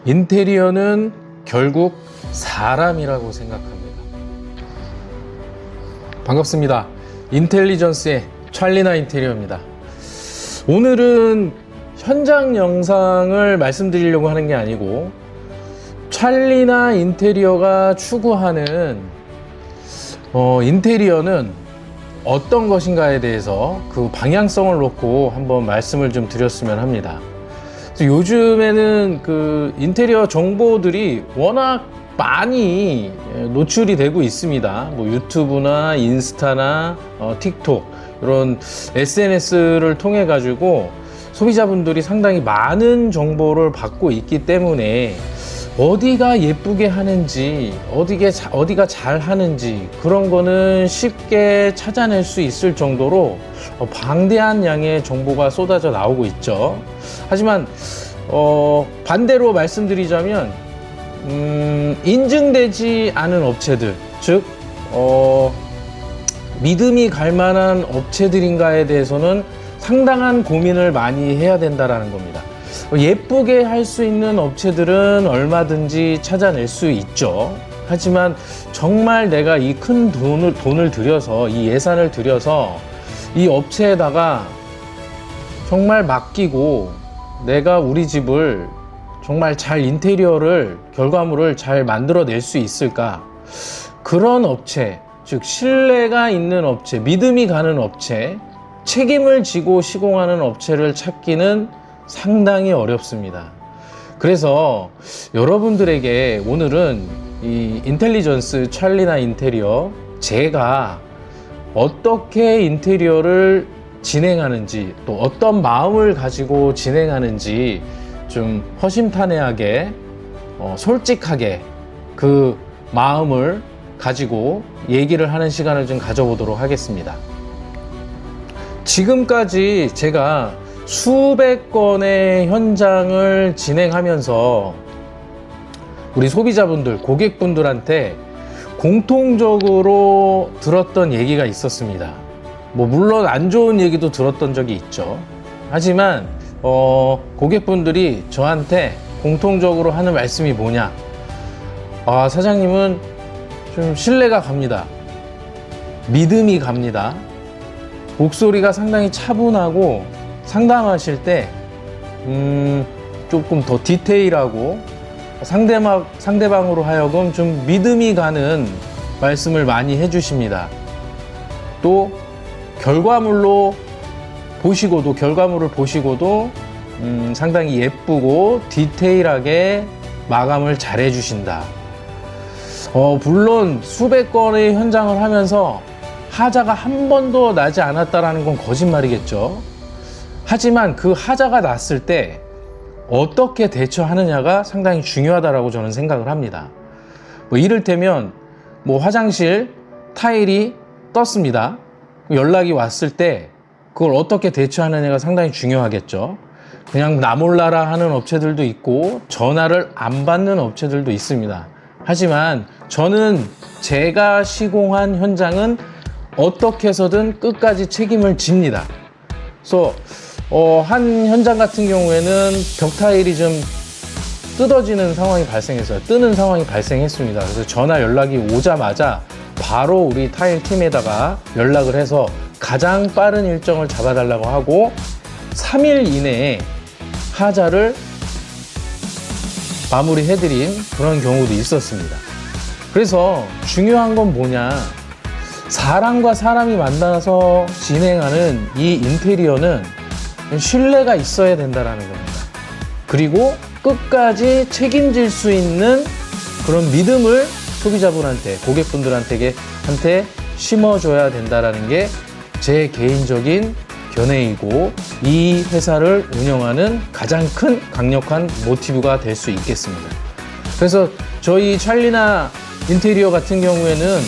인테리어는 결국 사람이라고 생각합니다. 반갑습니다. 인텔리전스의 찰리나 인테리어입니다. 오늘은 현장 영상을 말씀드리려고 하는 게 아니고 찰리나 인테리어가 추구하는 인테리어는 어떤 것인가에 대해서 그 방향성을 놓고 한번 말씀을 좀 드렸으면 합니다. 요즘에는 그 인테리어 정보들이 워낙 많이 노출이 되고 있습니다. 뭐 유튜브나 인스타나 틱톡 이런 SNS를 통해 가지고 소비자분들이 상당히 많은 정보를 받고 있기 때문에 어디가 예쁘게 하는지 어디가 잘 하는지 그런 거는 쉽게 찾아낼 수 있을 정도로 방대한 양의 정보가 쏟아져 나오고 있죠. 하지만 반대로 말씀드리자면 인증되지 않은 업체들, 즉 믿음이 갈 만한 업체들인가에 대해서는 상당한 고민을 많이 해야 된다라는 겁니다. 예쁘게 할 수 있는 업체들은 얼마든지 찾아낼 수 있죠. 하지만 정말 내가 이 큰 돈을 들여서, 이 예산을 들여서 이 업체에다가 정말 맡기고 내가 우리 집을 정말 잘 결과물을 잘 만들어낼 수 있을까? 그런 업체, 즉 신뢰가 있는 업체, 믿음이 가는 업체, 책임을 지고 시공하는 업체를 찾기는 상당히 어렵습니다. 그래서 여러분들에게 오늘은 이 인텔리전스 찰리나 인테리어, 제가 어떻게 인테리어를 진행하는지, 또 어떤 마음을 가지고 진행하는지 좀 허심탄회하게 솔직하게 그 마음을 가지고 얘기를 하는 시간을 좀 가져보도록 하겠습니다. 지금까지 제가 수백 건의 현장을 진행하면서 우리 소비자분들, 고객분들한테 공통적으로 들었던 얘기가 있었습니다. 물론 안 좋은 얘기도 들었던 적이 있죠. 하지만 고객분들이 저한테 공통적으로 하는 말씀이 뭐냐? 사장님은 좀 신뢰가 갑니다. 믿음이 갑니다. 목소리가 상당히 차분하고 상담하실 때 조금 더 디테일하고 상대방으로 하여금 좀 믿음이 가는 말씀을 많이 해주십니다. 또 결과물을 보시고도 상당히 예쁘고 디테일하게 마감을 잘 해주신다. 물론 수백 건의 현장을 하면서 하자가 한 번도 나지 않았다라는 건 거짓말이겠죠. 하지만 그 하자가 났을 때 어떻게 대처하느냐가 상당히 중요하다라고 저는 생각을 합니다. 이를테면 화장실 타일이 떴습니다. 연락이 왔을 때 그걸 어떻게 대처하느냐가 상당히 중요하겠죠. 그냥 나 몰라라 하는 업체들도 있고 전화를 안 받는 업체들도 있습니다. 하지만 저는 제가 시공한 현장은 어떻게 해서든 끝까지 책임을 집니다. 그래서 한 현장 같은 경우에는 벽 타일이 좀 뜯어지는 상황이 발생했어요. 뜨는 상황이 발생했습니다. 그래서 전화 연락이 오자마자 바로 우리 타일 팀에다가 연락을 해서 가장 빠른 일정을 잡아달라고 하고 3일 이내에 하자를 마무리해드린 그런 경우도 있었습니다. 그래서 중요한 건 뭐냐? 사람과 사람이 만나서 진행하는 이 인테리어는 신뢰가 있어야 된다는 겁니다. 그리고 끝까지 책임질 수 있는 그런 믿음을 소비자분한테, 고객분들한테 심어줘야 된다는 게 제 개인적인 견해이고 이 회사를 운영하는 가장 큰 강력한 모티브가 될 수 있겠습니다. 그래서 저희 찰리나 인테리어 같은 경우에는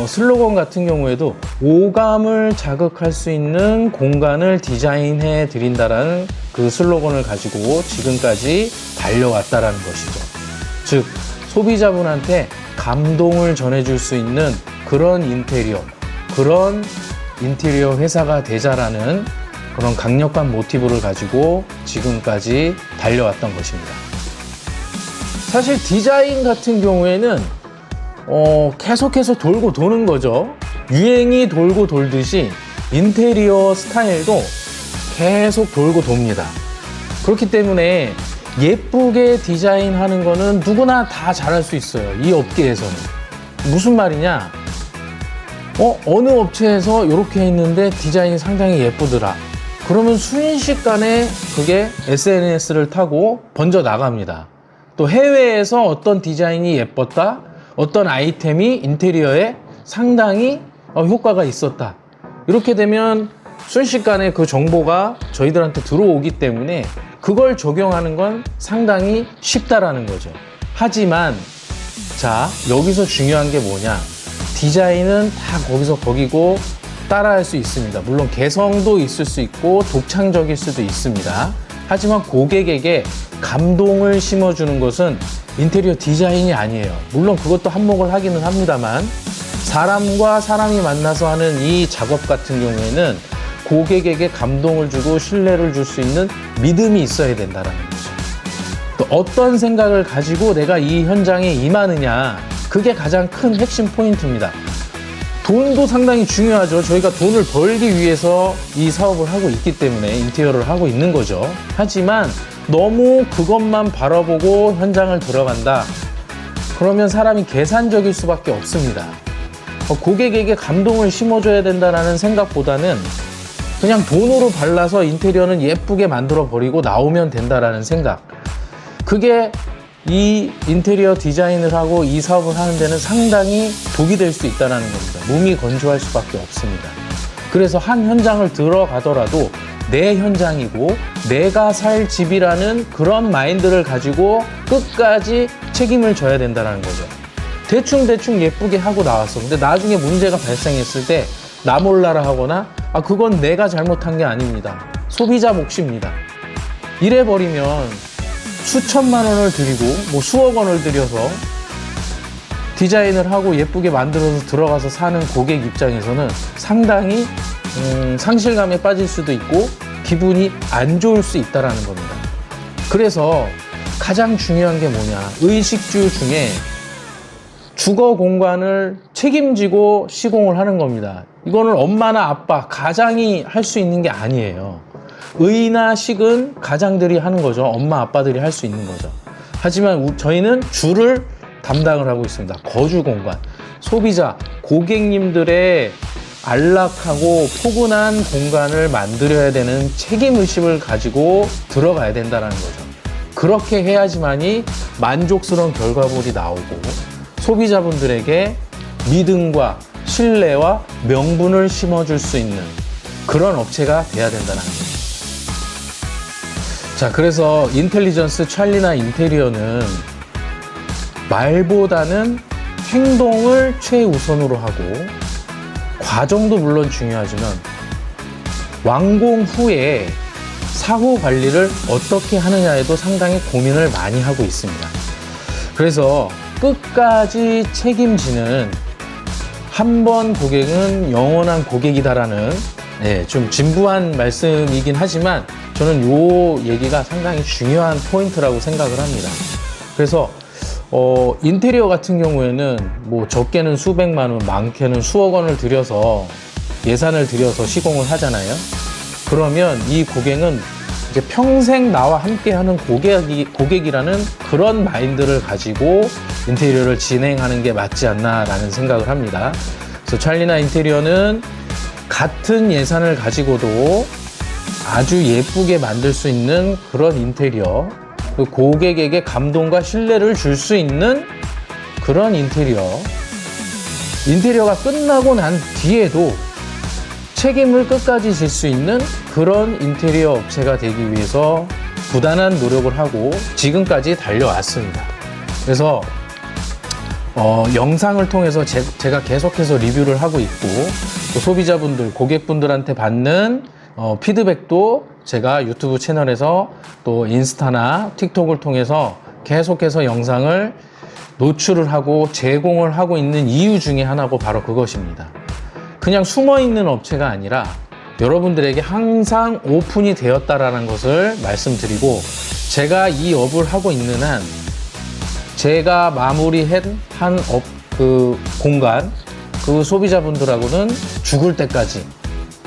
슬로건 같은 경우에도 오감을 자극할 수 있는 공간을 디자인해 드린다라는 그 슬로건을 가지고 지금까지 달려왔다라는 것이죠. 즉 소비자분한테 감동을 전해줄 수 있는 그런 인테리어 회사가 되자라는 그런 강력한 모티브를 가지고 지금까지 달려왔던 것입니다. 사실 디자인 같은 경우에는 계속해서 돌고 도는 거죠. 유행이 돌고 돌듯이 인테리어 스타일도 계속 돌고 돕니다. 그렇기 때문에 예쁘게 디자인하는 거는 누구나 다 잘할 수 있어요. 이 업계에서는. 무슨 말이냐? 어느 업체에서 이렇게 했는데 디자인이 상당히 예쁘더라. 그러면 순식간에 그게 SNS를 타고 번져 나갑니다. 또 해외에서 어떤 디자인이 예뻤다, 어떤 아이템이 인테리어에 상당히 효과가 있었다. 이렇게 되면 순식간에 그 정보가 저희들한테 들어오기 때문에 그걸 적용하는 건 상당히 쉽다라는 거죠. 하지만 자, 여기서 중요한 게 뭐냐? 디자인은 다 거기서 거기고 따라할 수 있습니다. 물론 개성도 있을 수 있고 독창적일 수도 있습니다. 하지만 고객에게 감동을 심어주는 것은 인테리어 디자인이 아니에요. 물론 그것도 한몫을 하기는 합니다만 사람과 사람이 만나서 하는 이 작업 같은 경우에는 고객에게 감동을 주고 신뢰를 줄 수 있는 믿음이 있어야 된다는 거죠. 또 어떤 생각을 가지고 내가 이 현장에 임하느냐, 그게 가장 큰 핵심 포인트입니다. 돈도 상당히 중요하죠. 저희가 돈을 벌기 위해서 이 사업을 하고 있기 때문에 인테리어를 하고 있는 거죠. 하지만 너무 그것만 바라보고 현장을 들어간다. 그러면 사람이 계산적일 수밖에 없습니다. 고객에게 감동을 심어줘야 된다는 생각보다는 그냥 돈으로 발라서 인테리어는 예쁘게 만들어 버리고 나오면 된다라는 생각. 그게 이 인테리어 디자인을 하고 이 사업을 하는 데는 상당히 독이 될 수 있다는 겁니다. 몸이 건조할 수밖에 없습니다. 그래서 한 현장을 들어가더라도 내 현장이고 내가 살 집이라는 그런 마인드를 가지고 끝까지 책임을 져야 된다는 거죠. 대충 예쁘게 하고 나왔어. 근데 나중에 문제가 발생했을 때 나 몰라라 하거나 그건 내가 잘못한 게 아닙니다. 소비자 몫입니다. 이래버리면 수천만 원을 들이고 수억 원을 들여서 디자인을 하고 예쁘게 만들어서 들어가서 사는 고객 입장에서는 상당히 상실감에 빠질 수도 있고 기분이 안 좋을 수 있다는 겁니다. 그래서 가장 중요한 게 뭐냐, 의식주 중에 주거 공간을 책임지고 시공을 하는 겁니다. 이거는 엄마나 아빠, 가장이 할 수 있는 게 아니에요. 의나 식은 가장들이 하는 거죠. 엄마, 아빠들이 할 수 있는 거죠. 하지만 저희는 주를 담당을 하고 있습니다. 거주 공간, 소비자, 고객님들의 안락하고 포근한 공간을 만들어야 되는 책임의식을 가지고 들어가야 된다는 거죠. 그렇게 해야지만이 만족스러운 결과물이 나오고 소비자분들에게 믿음과 신뢰와 명분을 심어줄 수 있는 그런 업체가 돼야 된다는 거죠. 자, 그래서 인텔리전스 찰리나 인테리어는 말보다는 행동을 최우선으로 하고 과정도 물론 중요하지만 완공 후에 사후 관리를 어떻게 하느냐에도 상당히 고민을 많이 하고 있습니다. 그래서 끝까지 책임지는 한 번 고객은 영원한 고객이다라는 좀 진부한 말씀이긴 하지만 저는 이 얘기가 상당히 중요한 포인트라고 생각을 합니다. 그래서 인테리어 같은 경우에는 적게는 수백만 원, 많게는 수억 원을 들여서 예산을 들여서 시공을 하잖아요. 그러면 이 고객은 이제 평생 나와 함께하는 고객이라는 그런 마인드를 가지고 인테리어를 진행하는 게 맞지 않나라는 생각을 합니다. 그래서 찰리나 인테리어는 같은 예산을 가지고도 아주 예쁘게 만들 수 있는 그런 인테리어, 고객에게 감동과 신뢰를 줄 수 있는 그런 인테리어가 끝나고 난 뒤에도 책임을 끝까지 질 수 있는 그런 인테리어 업체가 되기 위해서 부단한 노력을 하고 지금까지 달려왔습니다. 그래서 영상을 통해서 제가 계속해서 리뷰를 하고 있고 또 소비자분들, 고객분들한테 받는 피드백도 제가 유튜브 채널에서 또 인스타나 틱톡을 통해서 계속해서 영상을 노출을 하고 제공을 하고 있는 이유 중에 하나고 바로 그것입니다. 그냥 숨어있는 업체가 아니라 여러분들에게 항상 오픈이 되었다라는 것을 말씀드리고 제가 이 업을 하고 있는 한 제가 마무리한 그 공간, 그 소비자분들하고는 죽을 때까지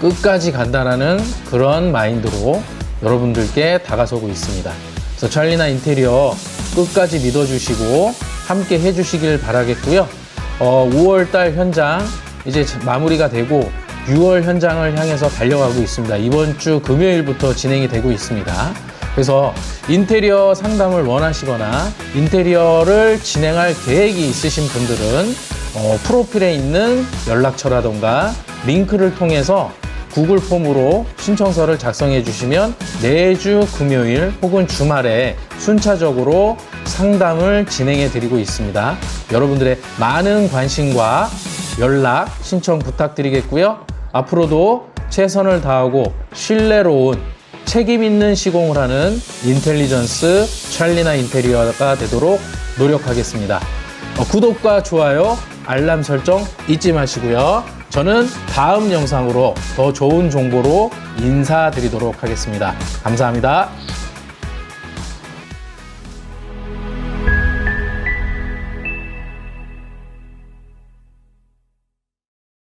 끝까지 간다라는 그런 마인드로 여러분들께 다가서고 있습니다. 그래서 찰리나 인테리어 끝까지 믿어주시고 함께 해주시길 바라겠고요. 5월달 현장 이제 마무리가 되고 6월 현장을 향해서 달려가고 있습니다. 이번 주 금요일부터 진행이 되고 있습니다. 그래서 인테리어 상담을 원하시거나 인테리어를 진행할 계획이 있으신 분들은 프로필에 있는 연락처라던가 링크를 통해서 구글 폼으로 신청서를 작성해 주시면 매주 금요일 혹은 주말에 순차적으로 상담을 진행해 드리고 있습니다. 여러분들의 많은 관심과 연락 신청 부탁드리겠고요. 앞으로도 최선을 다하고 신뢰로운 책임 있는 시공을 하는 인텔리전스 찰리나 인테리어가 되도록 노력하겠습니다. 구독과 좋아요, 알람 설정 잊지 마시고요. 저는 다음 영상으로 더 좋은 정보로 인사드리도록 하겠습니다. 감사합니다.